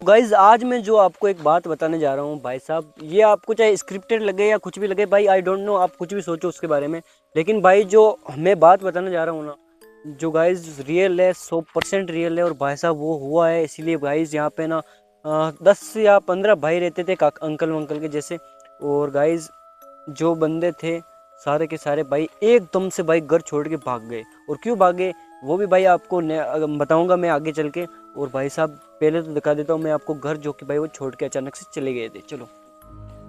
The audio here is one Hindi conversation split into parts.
गाइज आज मैं जो आपको एक बात बताने जा रहा हूँ भाई साहब, ये आपको चाहे स्क्रिप्टेड लगे या कुछ भी लगे भाई, आई डोंट नो, आप कुछ भी सोचो उसके बारे में। लेकिन भाई जो मैं बात बताने जा रहा हूँ ना, जो गाइज रियल है, 100% रियल है। और भाई साहब वो हुआ है, इसीलिए गाइज यहाँ पे ना 10 या 15 भाई रहते थे, अंकल वंकल के जैसे। और गाइज जो बंदे थे सारे के सारे भाई एकदम से भाई घर छोड़ के भाग गए। और क्यों भागे वो भी भाई आपको बताऊंगा मैं आगे चल के। और भाई साहब पहले तो दिखा देता हूँ मैं आपको घर, जो कि भाई वो छोड़ के अचानक से चले गए थे। चलो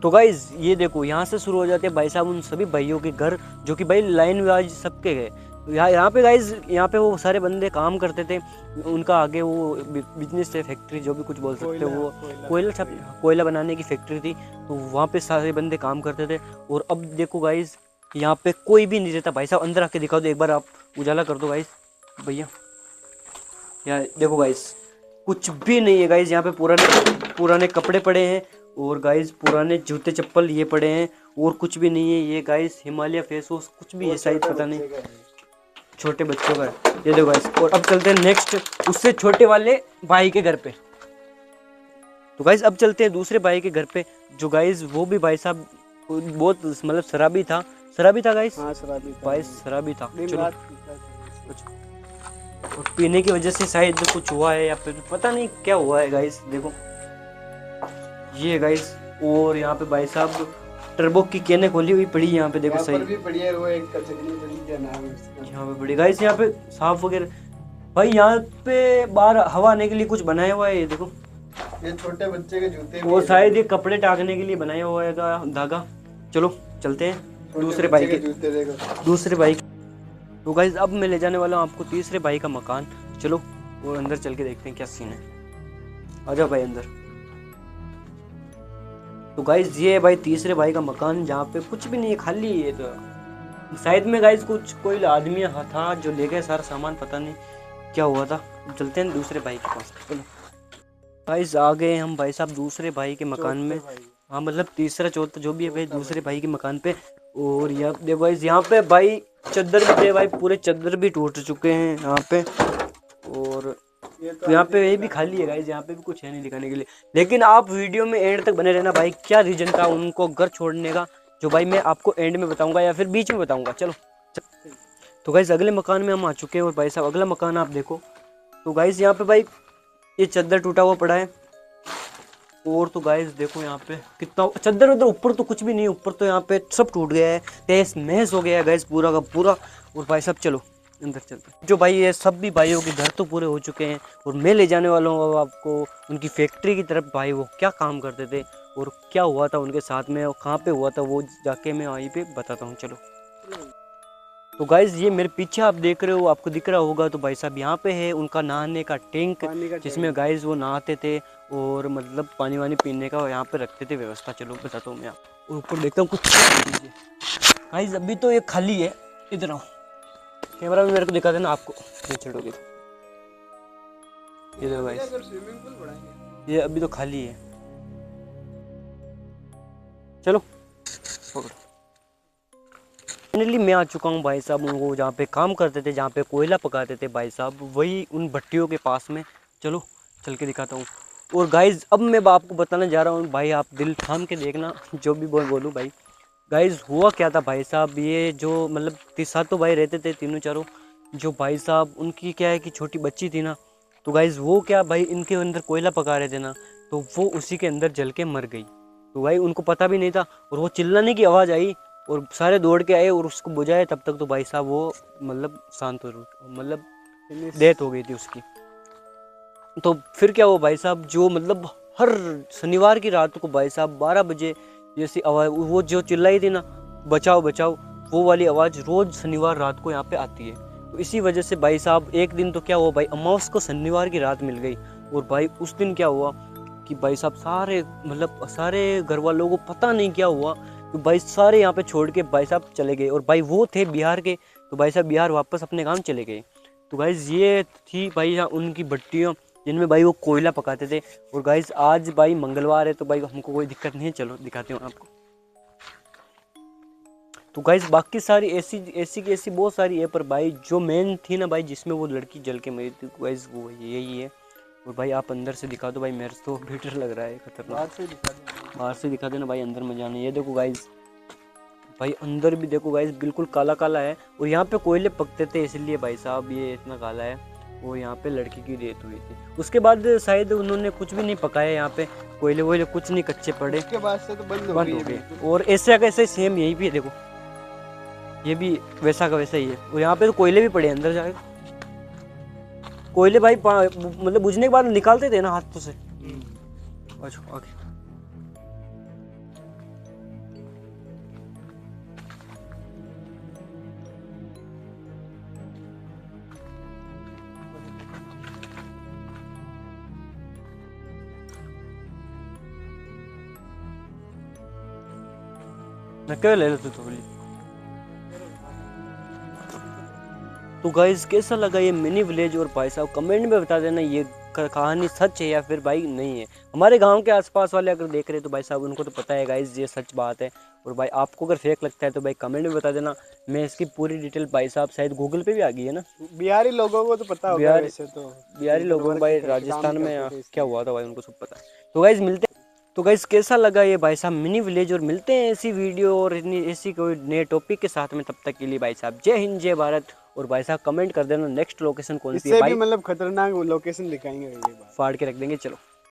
तो गाइज ये देखो, यहाँ से शुरू हो जाते हैं भाई साहब उन सभी भाइयों के घर, जो कि भाई लाइन वाइज सबके गए। तो यहाँ पे गाइज, यहाँ पे वो सारे बंदे काम करते थे, उनका आगे वो बिजनेस है, फैक्ट्री जो भी कुछ बोल सकते हो, वो कोयला बनाने की फैक्ट्री थी। तो वहाँ पे सारे बंदे काम करते थे। और अब देखो गाइज, यहाँ पे कोई भी नहीं रहता। भाई साहब अंदर आके दिखाओ तो एक बार, आप उजाला कर दो गाइज भैया। यार देखो गाइज, कुछ भी नहीं है गाइज, यहाँ पे पुराने पुराने कपड़े पड़े हैं। और गाइज पुराने जूते चप्पल ये पड़े हैं, और कुछ भी नहीं है। ये गाइज हिमालय फेस वॉश कुछ भी है शायद, पता नहीं, छोटे बच्चों का है ये देखो गाइज। और अब चलते हैं नेक्स्ट, उससे छोटे वाले भाई के घर पे। तो गाइज अब चलते हैं दूसरे भाई के घर पे, जो गाइज वो भी भाई साहब बहुत मतलब शराबी था। शराबी था गाइज, हाँ शराबी था भाई शराबी था। दिन चलो रात पीता था। कुछ और पीने की वजह से शायद कुछ हुआ है, या फिर पता नहीं क्या हुआ है गाइस। देखो ये गाइस, और यहाँ पे भाई साहब टर्बो की केने खोली हुई पड़ी यहाँ पे, देखो यहाँ सही पर भी बढ़िया है, वो एक कचरी वाली क्या नाम है उसका। यहाँ पे पड़ी गाइस, यहाँ पे साफ वगैरह। भाई यहाँ पे बाहर हवा आने के लिए कुछ बनाया हुआ है, ये देखो। ये छोटे बच्चे के जूते और शायद ये कपड़े टांगने के लिए बनाया हुआ है धागा। चलो चलते हैं दूसरे भाई के, जूते देखो। दूसरे भाई। तो गाइज अब मैं ले जाने वाला हूँ आपको तीसरे भाई का मकान। चलो और अंदर चल के देखते हैं क्या सीन है। आ जाओ भाई अंदर। तो गाइज ये है भाई तीसरे भाई का मकान, जहाँ पे कुछ भी नहीं है, खाली है। तो शायद में गाइज कुछ कोई आदमी था जो ले गए सारा सामान, पता नहीं क्या हुआ था। चलते हैं दूसरे भाई के पास। चलो गाइज आ गए हम भाई साहब दूसरे भाई के मकान में। हाँ मतलब तीसरा चौथा जो भी है भाई, दूसरे भाई के मकान पे। और यहाँ देखो गाइज, यहाँ पे भाई चद्दर भी थे भाई, पूरे चद्दर भी टूट चुके हैं यहाँ पे। और तो यहाँ पे ये भी खाली है गाइज, यहाँ पे भी कुछ है नहीं दिखाने के लिए। लेकिन आप वीडियो में एंड तक बने रहना भाई, क्या रीजन था उनको घर छोड़ने का, जो भाई मैं आपको एंड में बताऊंगा या फिर बीच में बताऊंगा। चलो तो गाइज अगले मकान में हम आ चुके हैं। और भाई साहब अगला मकान आप देखो। तो गाइज यहाँ पे भाई ये चद्दर टूटा हुआ पड़ा है। और तो गाइस देखो यहाँ पे कितना चद्दर उधर, ऊपर तो कुछ भी नहीं, ऊपर तो यहाँ पे सब टूट गया है, तहस महस हो गया है गाइस पूरा का पूरा। और भाई साहब चलो अंदर चलते हैं। जो भाई ये सब भी भाइयों के घर तो पूरे हो चुके हैं, और मैं ले जाने वाला हूँ अब आपको उनकी फैक्ट्री की तरफ। भाई वो क्या काम करते थे और क्या हुआ था उनके साथ में, और कहाँ पे हुआ था, वो जाके मैं वहीं पे बताता हूँ। चलो तो गाइज ये मेरे पीछे आप देख रहे हो, आपको दिख रहा होगा, तो भाई साहब यहाँ पे है उनका नहाने का टैंक, जिसमें गाइज वो नहाते थे। और मतलब पानी वानी पीने का यहाँ पे रखते थे व्यवस्था। चलो बताता हूँ मैं आपको, ऊपर देखता हूँ कुछ। गाइज अभी तो ये खाली है, इधर आओ, कैमरा में मेरे को दिखा देना आपको, ये छोड़ोगे ये देखो गाइज, ये अभी तो खाली है। चलो पकड़ो। फाइनली मैं आ चुका हूँ भाई साहब, उनको जहाँ पे काम करते थे, जहाँ पे कोयला पकाते थे भाई साहब, वही उन भट्टियों के पास में। चलो चल के दिखाता हूँ। और गाइज अब मैं आपको बताने जा रहा हूँ भाई, आप दिल थाम के देखना जो भी बोलूँ भाई। गाइज हुआ क्या था भाई साहब, ये जो मतलब 3-7 तो भाई रहते थे, तीनों चारों। जो भाई साहब उनकी क्या है कि छोटी बच्ची थी ना, तो गाइज वो क्या भाई इनके अंदर कोयला पका रहे थे ना, तो वो उसी के अंदर जल के मर गई। तो भाई उनको पता भी नहीं था, और वो चिल्लाने की आवाज़ आई और सारे दौड़ के आए और उसको बुझाए। तब तक तो भाई साहब वो मतलब शांत हो, मतलब डेथ हो गई थी उसकी। तो फिर क्या हुआ भाई साहब, जो मतलब हर शनिवार की रात को भाई साहब 12 बजे जैसी आवाज़, वो जो चिल्लाई थी ना, बचाओ बचाओ, वो वाली आवाज़ रोज़ शनिवार रात को यहाँ पे आती है। तो इसी वजह से भाई साहब एक दिन तो क्या हुआ भाई, अमावस को शनिवार की रात मिल गई। और भाई उस दिन क्या हुआ कि भाई साहब सारे मतलब सारे घर वालों को पता नहीं क्या हुआ, तो भाई सारे यहाँ पे छोड़ के भाई साहब चले गए। और भाई वो थे बिहार के, तो भाई साहब बिहार वापस अपने गांव चले गए। तो गाइज ये थी भाई यहाँ उनकी भट्टियाँ, जिनमें भाई वो कोयला पकाते थे। और गाइज आज भाई मंगलवार है, तो भाई हमको कोई दिक्कत नहीं है, चलो दिखाते हूँ आपको। तो गाइज बाकी सारी ऐसी ऐसी की ऐसी बहुत सारी है, पर भाई जो मेन थी ना भाई, जिसमें वो लड़की जल के मरी थी गाइज, वो यही है। और भाई आप अंदर से दिखा दो भाई, मेरे तो भी डर लग रहा है खतरनाक। बाहर से दिखा दो। बाहर से दिखा देना भाई, अंदर मजा नहीं। ये देखो गाइस, भाई अंदर भी देखो गाइस, बिल्कुल काला काला है। और यहाँ पे कोयले पकते थे इसलिए भाई साहब ये इतना काला है। वो यहाँ पे लड़की की डेथ हुई थी, उसके बाद शायद उन्होंने कुछ भी नहीं पकाया यहाँ पे, कोयले वोयले कुछ नहीं कच्चे पड़े, उसके बाद से तो बंद हो बंद गई हो है गए। बिल्कुल। और ऐसा कैसे सेम यही भी है देखो, ये भी वैसा का वैसा ही है। और यहाँ पे तो कोयले भी पड़े हैं अंदर जाके, कोयले भाई मतलब बुझने के बाद निकालते थे ना हाथों से। अच्छा आगे नक्के ले लो तू थोड़ी। तो गाइस कैसा लगा ये मिनी विलेज, और भाई साहब कमेंट में बता देना ये कहानी सच है या फिर भाई नहीं है। हमारे गांव के आसपास वाले अगर देख रहे हैं तो भाई साहब उनको तो पता है गाइस ये सच बात है। और भाई आपको अगर फेक लगता है तो भाई कमेंट में बता देना। मैं इसकी पूरी डिटेल भाई साहब शायद गूगल पे भी आ गई है ना, बिहारी लोगों को तो पता होगा बिहार वैसे तो। बिहारी लोगों को भाई काम राजस्थान में करते थे इसलिए। क्या हुआ था भाई उनको सब पता है। तो गाइस मिलते, तो गाइस कैसा लगा ये भाई साहब मिनी विलेज, और मिलते हैं ऐसी वीडियो और इतनी ऐसी कोई नए टॉपिक के साथ में। तब तक के लिए भाई साहब जय हिंद जय भारत। और भाई साहब कमेंट कर देना नेक्स्ट लोकेशन कौन सी है इससे भी भाई, मतलब खतरनाक लोकेशन दिखाएंगे अगली बार। फाड़ के रख देंगे। चलो।